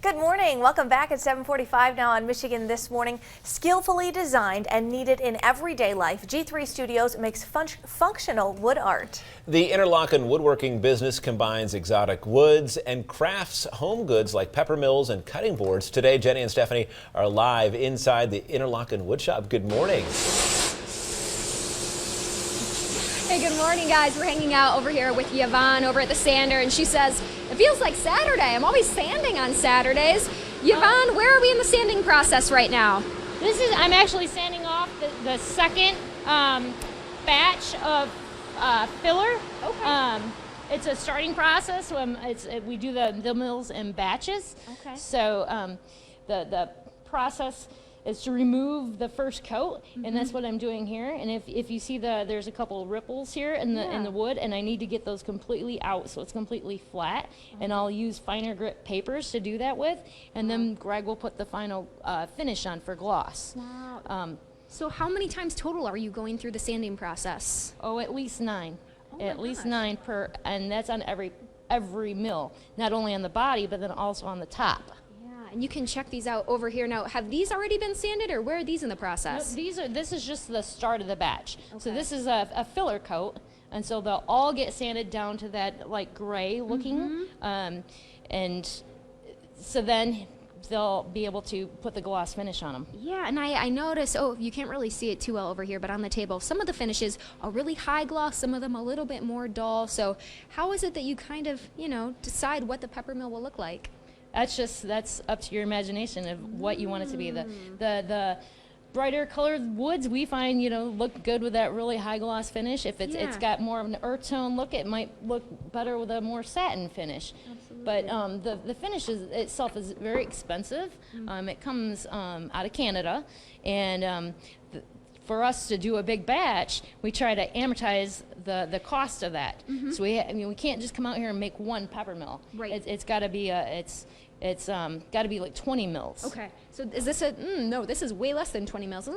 Good morning. Welcome back at 7:45 now on Michigan This Morning. Skillfully designed and needed in everyday life, G3 Studios makes functional wood art. The Interlochen woodworking business combines exotic woods and crafts home goods like pepper mills and cutting boards. Today, Jenny and Stephanie are live inside the Interlochen woodshop. Good morning. Hey, good morning, guys. We're hanging out over here with Yvonne over at the sander, and she says, it feels like Saturday. I'm always sanding on Saturdays. Yvonne, where are we in the sanding process right now? I'm actually sanding off the second batch of filler. Okay. It's a starting process. We do the mills in batches. Okay. So the process is to remove the first coat, and that's what I'm doing here. And if you see there's a couple of ripples here in the wood, and I need to get those completely out so it's completely flat. And I'll use finer grit papers to do that with, and then Greg will put the final finish on for gloss. Wow. So how many times total are you going through the sanding process? Oh, at least 9. Oh At least 9 per, and that's on every mill, not only on the body, but then also on the top. And you can check these out over here. Now, have these already been sanded, or where are these in the process? No, this is just the start of the batch. Okay. So this is a filler coat, and so they'll all get sanded down to that like gray looking, and so then they'll be able to put the gloss finish on them. Yeah, and I noticed, you can't really see it too well over here, but on the table, some of the finishes are really high gloss, some of them a little bit more dull. So how is it that you kind of, decide what the pepper mill will look like? That's up to your imagination of what you want it to be. The brighter colored woods we find look good with that really high gloss finish. If it's got more of an earth tone look, it might look better with a more satin finish. Absolutely. But the finish itself is very expensive. It comes out of Canada, and for us to do a big batch, we try to amortize the cost of that. So we can't just come out here and make one pepper mill. Right. It's got to be it's got to be like 20 mils. Okay, so is this no, this is way less than 20 mils.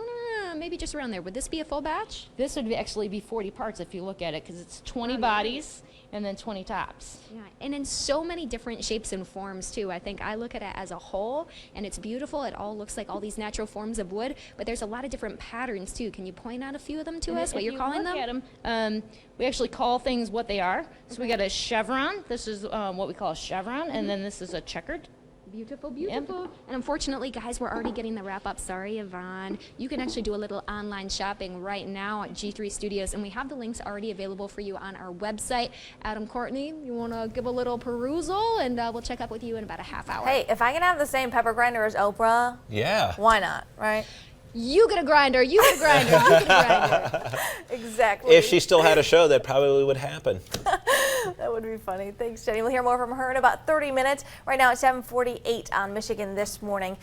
Maybe just around there. Would this be a full batch? This would actually be 40 parts if you look at it, because it's 20 bodies and then 20 tops. Yeah, and in so many different shapes and forms too. I think I look at it as a whole, and it's beautiful. It all looks like all these natural forms of wood, but there's a lot of different patterns too. Can you point out a few of them to us, what you're calling them? If you look at them, we actually call things what they are. So we got a chevron. This is what we call a chevron, and then this is a checkered. Beautiful, beautiful. Yep. And unfortunately, guys, we're already getting the wrap up. Sorry, Yvonne. You can actually do a little online shopping right now at G3 Studios, and we have the links already available for you on our website. Adam, Courtney, you want to give a little perusal, and we'll check up with you in about a half hour. Hey, if I can have the same pepper grinder as Oprah, why not, right? You get a grinder, you get a grinder, you get a grinder. Exactly. If she still had a show, that probably would happen. That would be funny. Thanks, Jenny. We'll hear more from her in about 30 minutes. Right now at 7:48 on Michigan This Morning.